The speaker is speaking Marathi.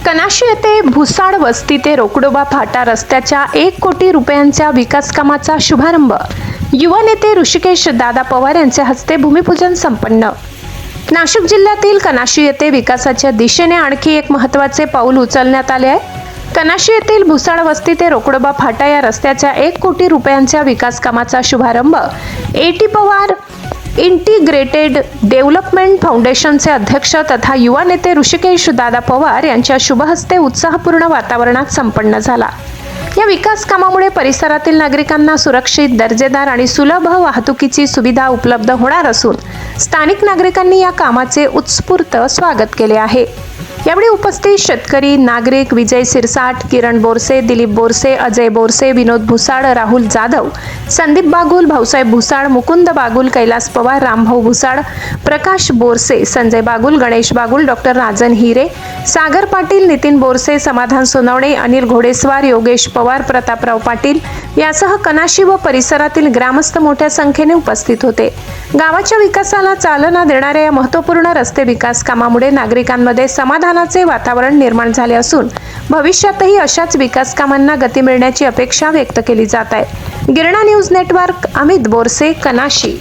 कनाशी येथे भुसाड वस्ती ते रोकडोबा फाटा रस्त्याच्या 1 कोटी रुपयांच्या विकास कामाचा शुभारंभ युवा नेते ऋषिकेश दादा पवार यांच्या हस्ते भूमिपूजन संपन्न। नाशिक जिल्ह्यातील कनाशी येथे विकासाच्या दिशेने आणखी एक महत्त्वाचे पाऊल उचलण्यात आले आहे। कनाशी येथील भुसाड वस्ती ते रोकडोबा फाटा या रस्त्याच्या 1 कोटी रुपयांच्या विकास कामाचा शुभारंभ एटी पवार इंटिग्रेटेड डेव्हलपमेंट फाउंडेशनचे अध्यक्ष तथा युवा नेते ऋषिकेश दादा पवार यांच्या शुभहस्ते उत्साहपूर्ण वातावरणात संपन्न झाला। या विकास कामामुळे परिसरातील नागरिकांना सुरक्षित, दर्जेदार आणि सुलभ वाहतुकीची सुविधा उपलब्ध होणार असून स्थानिक नागरिकांनी या कामाचे उत्स्फूर्त स्वागत केले आहे। यावेळी उपस्थित शेतकरी, नागरिक विजय सिरसाट, किरण बोरसे, दिलीप बोरसे, अजय बोरसे, विनोद भुसाड, राहुल जाधव, संदीप बागुल, भाऊसाहेब भुसाड, मुकुंद बागुल, कैलास पवार, रामभाऊ भुसाड, प्रकाश बोरसे, संजय बागुल, गणेश बागुल, डॉक्टर राजन हिरे, सागर पाटील, नितीन बोरसे, समाधान सोनवणे, अनिल घोडेस्वार, योगेश पवार, प्रतापराव पाटील यासह कनाशी व परिसरातील ग्रामस्थ मोठ्या संख्येने उपस्थित होते। गावाच्या विकासाला चालना देणाऱ्या या महत्त्वपूर्ण रस्ते विकास कामामुळे नागरिकांमध्ये समाधानाचे वातावरण निर्माण झाले असून भविष्यातही अशाच विकास कामांना गती मिळण्याची अपेक्षा व्यक्त केली जात आहे। Girna news network, Amit Borse, Kanashi.